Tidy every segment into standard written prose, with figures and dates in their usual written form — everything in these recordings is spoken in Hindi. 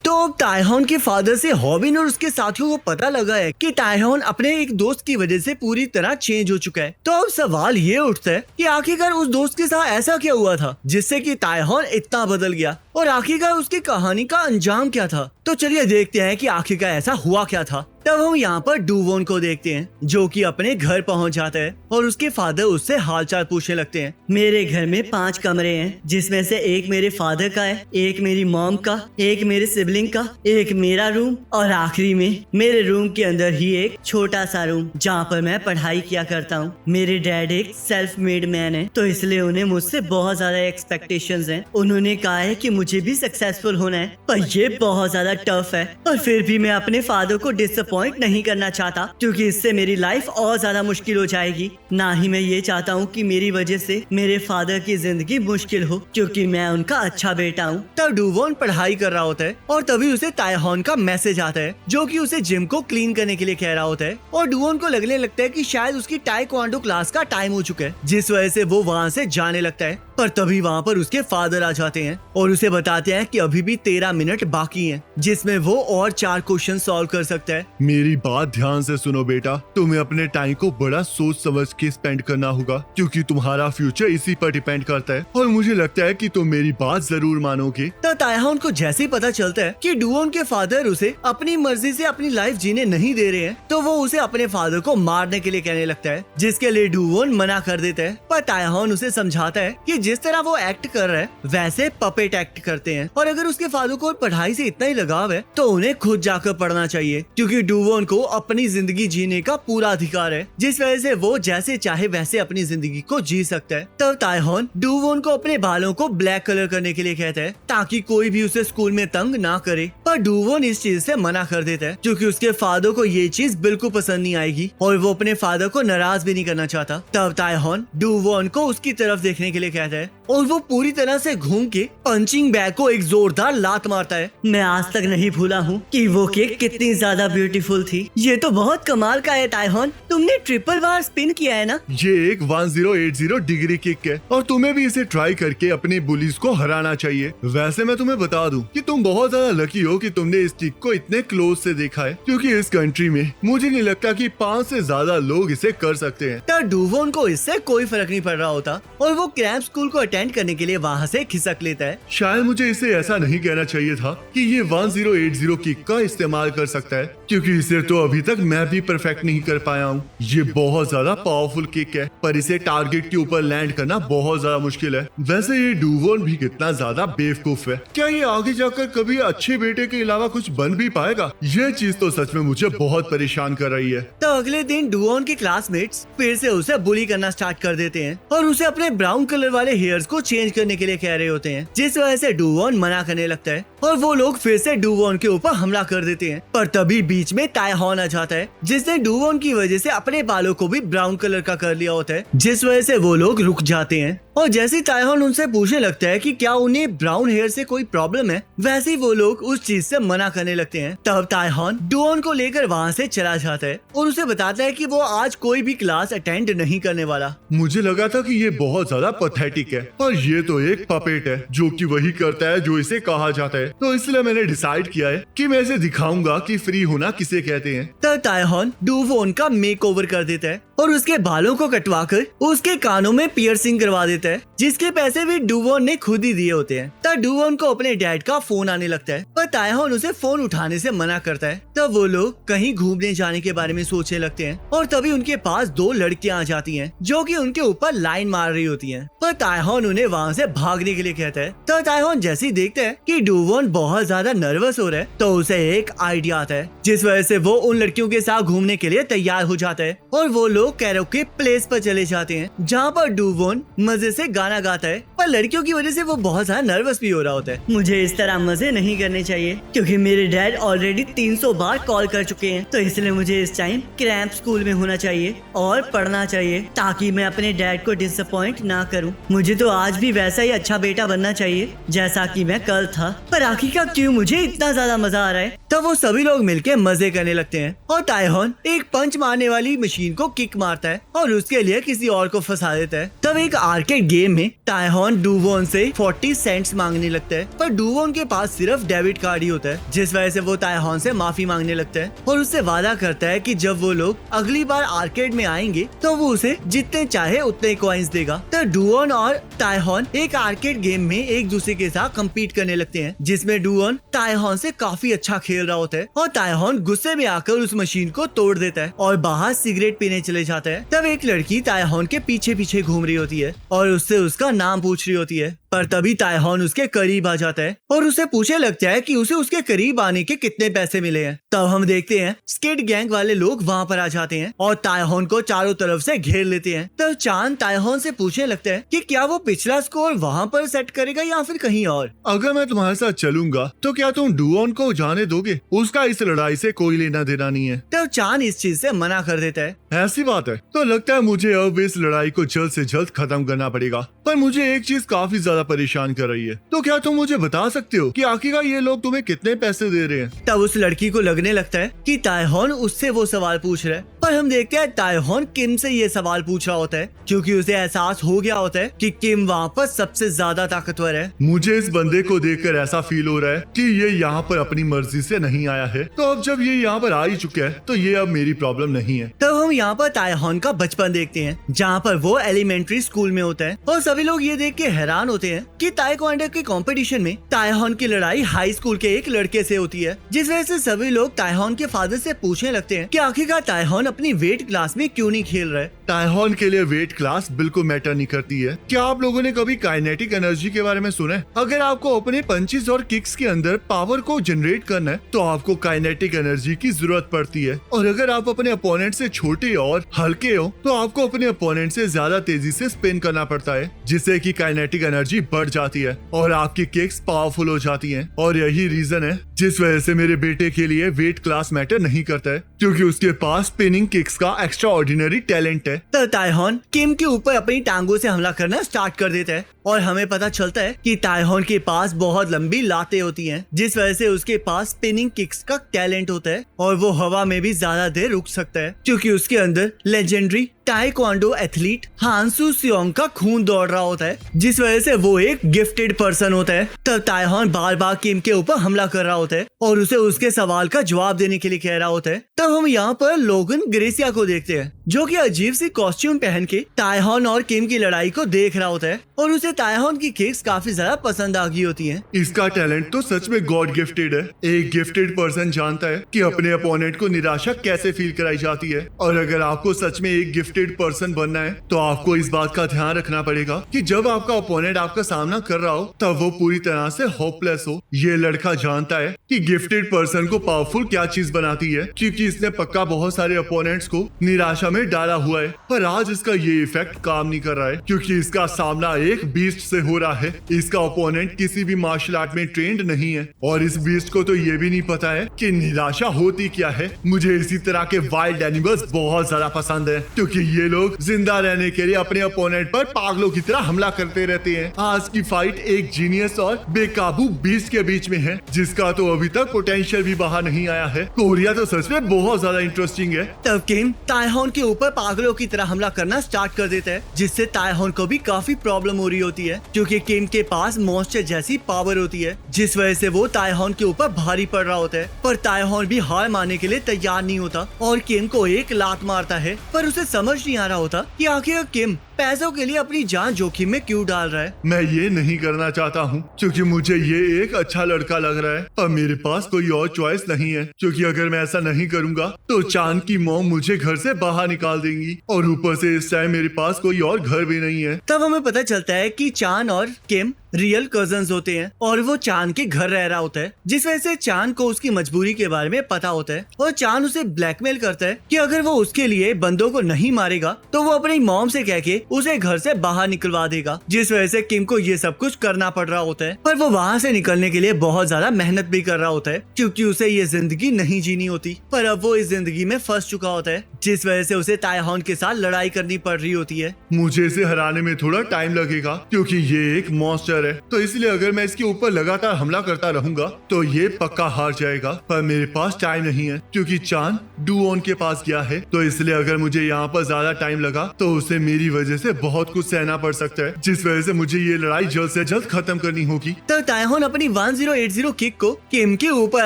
तो अब तायहॉन के फादर से हॉबिन और उसके साथियों को पता लगा है कि तायहॉन अपने एक दोस्त की वजह से पूरी तरह चेंज हो चुका है। तो अब सवाल ये उठता है कि आखिरकार उस दोस्त के साथ ऐसा क्या हुआ था जिससे कि तायहॉन इतना बदल गया और आखिरकार उसकी कहानी का अंजाम क्या था। तो चलिए देखते हैं कि आखिरकार ऐसा हुआ क्या था। तब हम यहाँ पर डूवोन को देखते हैं जो कि अपने घर पहुँच जाता है और उसके फादर उससे हालचाल पूछने लगते हैं। मेरे घर में 5 कमरे हैं जिसमें से एक मेरे फादर का है, एक मेरी मॉम का, एक मेरे सिबलिंग का, एक मेरा रूम और आखिरी में मेरे रूम के अंदर ही एक छोटा सा रूम जहाँ पर मैं पढ़ाई किया करता हूँ। मेरे डैड एक सेल्फ मेड मैन है तो इसलिए उन्हें मुझसे बहुत ज्यादा एक्सपेक्टेशंस हैं। उन्होंने कहा है कि मुझे भी सक्सेसफुल होना है पर ये बहुत ज्यादा टफ है और फिर भी मैं अपने फादर को डिसअपॉइंट नहीं करना चाहता क्योंकि इससे मेरी लाइफ और ज्यादा मुश्किल हो जाएगी। ना ही मैं ये चाहता हूँ कि मेरी वजह से मेरे फादर की जिंदगी मुश्किल हो क्योंकि मैं उनका अच्छा बेटा हूँ। तब डूवोन पढ़ाई कर रहा होता है और तभी उसे तायहॉन का मैसेज आता है जो कि उसे जिम को क्लीन करने के लिए कह रहा होता है और डूवोन को लगने लगता है कि शायद उसकी ताइक्वांडो क्लास का टाइम हो चुका है जिस वजह से वो वहाँ से जाने लगता है। पर तभी वहाँ पर उसके फादर आ जाते हैं और उसे बताते हैं कि अभी भी 13 मिनट बाकी हैं जिसमें वो और 4 क्वेश्चन सॉल्व कर सकता है। मेरी बात ध्यान से सुनो बेटा, तुम्हें अपने टाइम को बड़ा सोच समझ के स्पेंड करना होगा क्योंकि तुम्हारा फ्यूचर इसी पर डिपेंड करता है और मुझे लगता है कि तुम मेरी बात जरूर मानोगे। तो तायहॉन को जैसे ही पता चलता है कि डूवोन के फादर उसे अपनी मर्जी से अपनी लाइफ जीने नहीं दे रहे हैं तो वो उसे अपने फादर को मारने के लिए कहने लगता है जिसके लिए डूवोन मना कर देता है। पर तायहॉन उसे समझाता है कि जिस तरह वो एक्ट कर रहा है वैसे पपेट एक्ट करते हैं और अगर उसके फादर को पढ़ाई से इतना ही लगाव है तो उन्हें खुद जाकर पढ़ना चाहिए क्योंकि डूवोन को अपनी जिंदगी जीने का पूरा अधिकार है जिस वजह से वो जैसे चाहे वैसे अपनी जिंदगी को जी सकता है। तब तायहॉन डूवोन को अपने बालों को ब्लैक कलर करने के लिए कहता है ताकि कोई भी उसे स्कूल में तंग ना करे। पर डूवोन इस चीज से मना कर देता है क्योंकि उसके फादर को ये चीज बिल्कुल पसंद नहीं आएगी और वो अपने फादर को नाराज भी नहीं करना चाहता। तब तायहॉन डूवोन को उसकी तरफ देखने के लिए कहता है और वो पूरी तरह से घूम के पंचिंग बैग को एक जोरदार लात मारता है। मैं आज तक नहीं भूला हूँ कि वो केक कितनी ज्यादा ब्यूटीफुल थी। ये तो बहुत कमाल का है तायहॉन, तुमने ट्रिपल बार स्पिन किया है ना? ये एक 1080 डिग्री किक है और तुम्हें भी इसे ट्राई करके अपने बुलीज को हराना चाहिए। वैसे मैं तुम्हें बता दूं कि तुम बहुत ज्यादा लकी हो कि तुमने इस किक को इतने क्लोज से देखा है क्योंकि इस कंट्री में मुझे नहीं लगता कि 5 से ज्यादा लोग इसे कर सकते हैं। तब डूवोन को इससे कोई फर्क नहीं पड़ रहा होता और वो क्रैम्प स्कूल को अटेंड करने के लिए वहाँ से खिसक लेता है। शायद मुझे इसे ऐसा नहीं कहना चाहिए था कि ये 1080 किक का इस्तेमाल कर सकता है क्योंकि इसे तो अभी तक मैं भी परफेक्ट नहीं कर पाया हूँ। ये बहुत ज्यादा पावरफुल किक है पर इसे टारगेट के ऊपर लैंड करना बहुत ज्यादा मुश्किल है। वैसे ये डूवोन भी कितना ज्यादा बेवकूफ है, क्या ये आगे जाकर कभी अच्छे बेटे के अलावा कुछ बन भी पाएगा? ये चीज तो सच में मुझे बहुत परेशान कर रही है। तो अगले दिन डूवोन के क्लासमेट्स फिर से उसे बुली करना स्टार्ट कर देते हैं और उसे अपने ब्राउन कलर वाले हेयर्स को चेंज करने के लिए कह रहे होते हैं जिस वजह से डूवोन मना करने लगता है और वो लोग फिर से डूवोन के ऊपर हमला कर देते हैं। पर तभी बीच में तायहॉन आ जाता है जिसने डूवोन की वजह से अपने बालों को भी ब्राउन कलर का कर लिया होता है जिस वजह से वो लोग रुक जाते हैं और जैसे ही तायहॉन उनसे पूछने लगता है कि क्या उन्हें ब्राउन हेयर से कोई प्रॉब्लम है वैसे ही वो लोग उस चीज से मना करने लगते हैं। तब तायहॉन डूवोन को लेकर वहाँ से चला जाता है और उसे बताता है कि वो आज कोई भी क्लास अटेंड नहीं करने वाला। मुझे लगा था कि ये बहुत ज्यादा पैथेटिक है और ये तो एक पपेट है जो कि वही करता है जो इसे कहा जाता है, तो इसलिए मैंने डिसाइड किया है कि मैं इसे दिखाऊंगा कि फ्री होना किसे कहते हैं। तब तायहॉन डूवोन का मेकओवर कर देता है और उसके बालों को कटवाकर उसके कानों में पियर्सिंग करवा देता है जिसके पैसे भी डूवोन ने खुद ही दिए होते हैं। तब डूवोन को अपने डैड का फोन आने लगता है पर तायहॉन उसे फोन उठाने से मना करता है। तब वो लोग कहीं घूमने जाने के बारे में सोचने लगते हैं और तभी उनके पास 2 लड़कियां आ जाती हैं जो कि उनके ऊपर लाइन मार रही होती हैं। पर तायहॉन उन्हें वहाँ से भागने के लिए कहता है। तो तायहॉन जैसे ही देखता है कि डूवोन बहुत ज्यादा नर्वस हो रहा है तो उसे एक आइडिया आता है जिस वजह से वो उन लड़कियों के साथ घूमने के लिए तैयार हो जाता है और वो लोग कैरोके प्लेस पर चले जाते हैं जहाँ पर डूवोन मजे से गाना गाता है। पर लड़कियों की वजह से वो बहुत ज्यादा नर्वस भी हो रहा होता है। मुझे इस तरह मजे नहीं करने चाहिए क्योंकि मेरे डैड ऑलरेडी 300 बार कॉल कर चुके हैं तो इसलिए मुझे इस टाइम क्रैम्प स्कूल में होना चाहिए और पढ़ना चाहिए ताकि मैं अपने डैड को डिसअपॉइंट ना करूं। मुझे तो आज भी वैसा ही अच्छा बेटा बनना चाहिए जैसा कि मैं कल था, पर आखिरकार क्यों मुझे इतना ज्यादा मजा आ रहा है। तब वो सभी लोग मिलके मजे करने लगते हैं और ताइहॉन एक पंच मारने वाली मशीन को किक मारता है और उसके लिए किसी और को फंसा देता है। तब एक आर्केड गेम में ताइहॉन डूवोन से 40 सेंट्स मांगने लगता है, पर डूवोन के पास सिर्फ डेबिट कार्ड ही होता है, जिस वजह से वो ताइहॉन से माफी मांगने लगता है और उससे वादा करता है कि जब वो लोग अगली बार आर्केड में आएंगे तो वो उसे जितने चाहे उतने कॉइन्स देगा। तो डूवोन और ताइहॉन एक आर्केड गेम में एक दूसरे के साथ कम्पीट करने लगते हैं, जिसमें डूवोन ताइहॉन से काफी अच्छा खेल रहा होता है और ताइहॉन गुस्से में आकर उस मशीन को तोड़ देता है और बाहर सिगरेट पीने चले जाता है। तब एक लड़की ताइहॉन के पीछे पीछे घूम रही होती है और उससे उसका नाम पूछ रही होती है, पर तभी ताइहॉन उसके करीब आ जाता है और उसे पूछने लगता है कि उसे उसके करीब आने के कितने पैसे मिले हैं। तब हम देखते हैं स्किड गैंग वाले लोग वहाँ पर आ जाते हैं और ताइहॉन को चारों तरफ से घेर लेते हैं। तब चांद ताइहॉन से पूछने लगता है कि क्या वो पिछला स्कोर वहाँ पर सेट करेगा या फिर कहीं और। अगर मैं तुम्हारे साथ चलूंगा तो क्या तुम डुओन को जाने दोगे? उसका इस लड़ाई से कोई लेना देना नहीं है। तब चांद इस चीज से मना कर देता है। ऐसी बात है तो लगता है मुझे अब इस लड़ाई को जल्द से जल्द खत्म करना पड़ेगा, पर मुझे एक चीज काफी ज्यादा परेशान कर रही है। तो क्या तुम मुझे बता सकते हो कि आखिरकार ये लोग तुम्हें कितने पैसे दे रहे हैं? तब उस लड़की को लगने लगता है कि ताइहॉन उससे वो सवाल पूछ रहा है, पर हम देखते हैं ताइहॉन किम से ये सवाल पूछ रहा होता है क्योंकि उसे एहसास हो गया होता है कि किम वहाँ पर सबसे ज्यादा ताकतवर है। मुझे इस बंदे को देखकर ऐसा फील हो रहा है कि ये यहाँ पर अपनी मर्जी से नहीं आया है, तो अब जब ये यहाँ पर आ ही चुका है तो ये अब मेरी प्रॉब्लम नहीं है। तब हम यहाँ पर ताइहॉन का बचपन देखते हैं जहाँ पर वो एलिमेंट्री स्कूल में होता है और सभी लोग ये देख के हैरान होते हैं कि ताइक्वांडो के कंपटीशन में ताइहॉन की लड़ाई हाई स्कूल के एक लड़के से होती है, जिस वजह से सभी लोग ताइहॉन के फादर से पूछने लगते हैं कि आखिरकार ताइहॉन अपनी वेट क्लास में क्यों नहीं खेल रहा है। ताइहॉन के लिए वेट क्लास बिल्कुल मैटर नहीं करती है। क्या आप लोगों ने कभी काइनेटिक एनर्जी के बारे में सुना है? अगर आपको अपने पंचेस और किक्स के अंदर पावर को जनरेट करना है तो आपको काइनेटिक एनर्जी की जरूरत पड़ती है, और अगर आप अपने अपोनेंट से छोटे और हल्के हो तो आपको अपने अपोनेंट से ज्यादा तेजी से स्पिन करना पड़ता है, जिससे कि काइनेटिक एनर्जी बढ़ जाती है और आपकी किक्स पावरफुल हो जाती हैं। और यही रीजन है जिस वजह से मेरे बेटे के लिए वेट क्लास मैटर नहीं करता है, क्योंकि उसके पास स्पिनिंग किक्स का एक्स्ट्रा ऑर्डिनरी टैलेंट है। तो ताइहॉन किम के ऊपर अपनी टांगों से हमला करना स्टार्ट कर देता है और हमें पता चलता है कि ताइहॉन के पास बहुत लंबी लातें होती हैं, जिस वजह से उसके पास स्पिनिंग किक्स का टैलेंट होता है और वो हवा में भी ज्यादा देर रुक सकता है, क्योंकि उसके अंदर लेजेंडरी ताइक्वांडो एथलीट हांसू सियोंग का खून दौड़ रहा होता है, जिस वजह से वो एक गिफ्टेड पर्सन होता है। तब ताइहॉन बार बार किम के ऊपर हमला कर रहा होता है और उसे उसके सवाल का जवाब देने के लिए कह रहा होता है। तब हम यहाँ पर लोगन ग्रेसिया को देखते हैं, जो कि अजीब सी कॉस्ट्यूम पहन के ताइहॉन और किम की लड़ाई को देख रहा होता है और उसे ताइहॉन की किक्स काफी ज्यादा पसंद आ गई होती हैं। इसका टैलेंट तो सच में गॉड गिफ्टेड है। एक गिफ्टेड पर्सन जानता है कि अपने अपोनेंट को निराशा कैसे फील कराई जाती है, और अगर आपको सच में एक गिफ्टेड पर्सन बनना है तो आपको इस बात का ध्यान रखना पड़ेगा कि जब आपका अपोनेंट आपका सामना कर रहा हो तब वो पूरी तरह से होपलेस हो। ये लड़का जानता है कि गिफ्टेड पर्सन को पावरफुल क्या चीज बनाती है, क्योंकि इसने पक्का बहुत सारे अपोनेंट्स को निराशा में डाला हुआ है। पर आज इसका ये इफेक्ट काम नहीं कर रहा है, क्योंकि इसका सामना एक बीस्ट से हो रहा है। इसका ओपोनेंट किसी भी मार्शल आर्ट में ट्रेंड नहीं है और इस बीस्ट को तो ये भी नहीं पता है कि निराशा होती क्या है। मुझे इसी तरह के वाइल्ड एनिमल्स बहुत ज्यादा पसंद है, क्योंकि ये लोग जिंदा रहने के लिए अपने ओपोनेंट पर पागलों की तरह हमला करते रहते हैं। आज की फाइट एक जीनियस और बेकाबू बीस्ट के बीच में है, जिसका तो अभी तक पोटेंशियल भी बाहर नहीं आया है। कोरिया तो सच में बहुत ज्यादा इंटरेस्टिंग है। तब किम ताइहॉन के ऊपर पागलों की तरह हमला करना स्टार्ट कर देता है, जिससे ताइहॉन को भी काफी प्रॉब्लम हो रही होती है, क्योंकि किम के पास मॉन्स्टर जैसी पावर होती है, जिस वजह से वो ताइहॉन के ऊपर भारी पड़ रहा होता है। पर ताइहॉन भी हार मानने के लिए तैयार नहीं होता और किम को एक लात मारता है, पर उसे समझ नहीं आ रहा होता कि आखिर किम पैसों के लिए अपनी जान जोखिम में क्यों डाल रहा है। मैं ये नहीं करना चाहता हूँ क्योंकि मुझे ये एक अच्छा लड़का लग रहा है, पर मेरे पास कोई और चॉइस नहीं है, क्योंकि अगर मैं ऐसा नहीं करूँगा तो चांद की मॉम मुझे घर से बाहर निकाल देंगी, और ऊपर से इस टाइम मेरे पास कोई और घर भी नहीं है। तब हमें पता चलता है कि चांद और किम रियल कजन्स होते हैं और वो चांद के घर रह रहा होता है, जिस वजह से चांद को उसकी मजबूरी के बारे में पता होता है और चांद उसे ब्लैकमेल करता है कि अगर वो उसके लिए बंदों को नहीं मारेगा तो वो अपनी मॉम से कह के उसे घर से बाहर निकलवा देगा, जिस वजह से किम को ये सब कुछ करना पड़ रहा होता है। पर वो वहाँ से निकलने के लिए बहुत ज्यादा मेहनत भी कर रहा होता है, क्योंकि उसे ये जिंदगी नहीं जीनी होती। पर अब वो इस जिंदगी में फंस चुका होता है, जिस वजह से उसे ताइहॉन के साथ लड़ाई करनी पड़ रही होती है। मुझे इसे हराने में थोड़ा टाइम लगेगा, क्योंकि ये एक मॉन्स्टर है। तो इसलिए अगर मैं इसके ऊपर लगातार हमला करता रहूंगा तो ये पक्का हार जाएगा। पर मेरे पास टाइम नहीं है, क्योंकि चांद डुओन के पास गया है। तो इसलिए अगर मुझे यहाँ पर ज्यादा टाइम लगा तो उसे मेरी वजह से बहुत कुछ सहना पड़ सकता है, जिस वजह से मुझे ये लड़ाई जल्द से जल्द खत्म करनी होगी। तो ताइहॉन अपनी 1080 किक को किम के ऊपर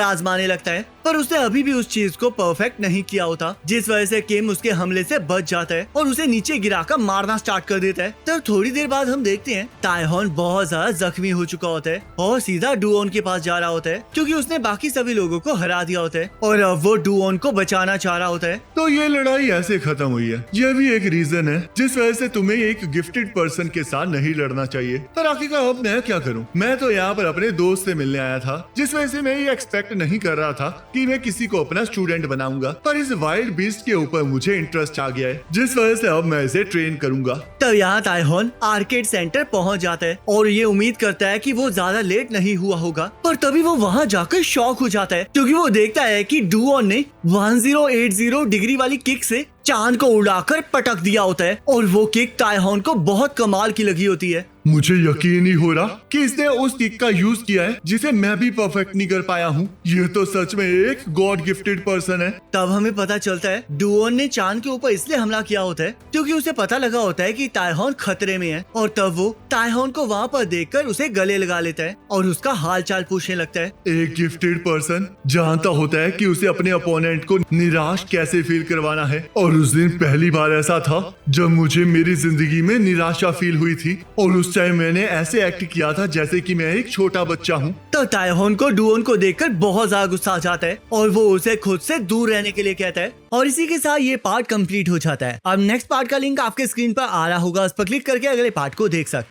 आजमाने लगता है, पर उसने अभी भी उस चीज को परफेक्ट नहीं किया होता, जिस वजह से किम उसके हमले से बच जाता है और उसे नीचे गिराकर मारना स्टार्ट कर देता है। तो थोड़ी देर बाद हम देखते हैं ताइहॉन बहुत ज्यादा जख्मी हो चुका होता है और सीधा डुओन के पास जा रहा होता है, क्योंकि उसने बाकी सभी लोगों को हरा दिया होता है और अब वो डुओन को बचाना चाह रहा होता है। तो ये लड़ाई ऐसे खत्म हुई है। ये भी एक रीजन है जिस वजह से तुम्हें एक गिफ्टेड पर्सन के साथ नहीं लड़ना चाहिए। पर आखिरकार अब मैं क्या करूं? मैं तो यहाँ पर अपने दोस्त से मिलने आया था, जिस वजह से मैं ये एक्सपेक्ट नहीं कर रहा था कि मैं किसी को अपना स्टूडेंट बनाऊंगा। पर इस वाइल्ड बीस्ट के ऊपर मुझे इंटरेस्ट आ गया है, जिस वजह से अब मैं इसे ट्रेन करूंगा। तब यहाँ ताइहॉन आर्केड सेंटर पहुँच जाता है और ये उम्मीद करता है कि वो ज्यादा लेट नहीं हुआ होगा। पर तभी वो वहाँ जाकर शॉक हो जाता है, क्योंकि वो देखता है कि डुओन ने 1080 डिग्री वाली किक से चांद को उड़ाकर पटक दिया होता है और वो किक ताइहॉन को बहुत कमाल की लगी होती है। मुझे यकीन नहीं हो रहा कि इसने उस किक का यूज किया है जिसे मैं भी परफेक्ट नहीं कर पाया हूँ। ये तो सच में एक गॉड गिफ्टेड पर्सन है। तब हमें पता चलता है डुओन ने चांद के ऊपर इसलिए हमला किया होता है क्योंकि उसे पता लगा होता है कि ताइहॉन खतरे में है, और तब वो ताइहॉन को वहाँ पर देखकर उसे गले लगा लेता है और उसका हाल चाल पूछने लगता है। एक गिफ्टेड पर्सन जानता होता है कि उसे अपने अपोनेंट को निराश कैसे फील करवाना है, और उस दिन पहली बार ऐसा था जब मुझे मेरी जिंदगी में निराशा फील हुई थी, और उस टाइम मैंने ऐसे एक्ट किया था जैसे कि मैं एक छोटा बच्चा हूँ। तो ताइहॉन को डुओन को देखकर बहुत ज्यादा गुस्सा आ जाता है और वो उसे खुद से दूर रहने के लिए कहता है, और इसी के साथ ये पार्ट कंप्लीट हो जाता है। अब नेक्स्ट पार्ट का लिंक आपके स्क्रीन पर आ रहा होगा, उस पर क्लिक करके अगले पार्ट को देख सकते हैं।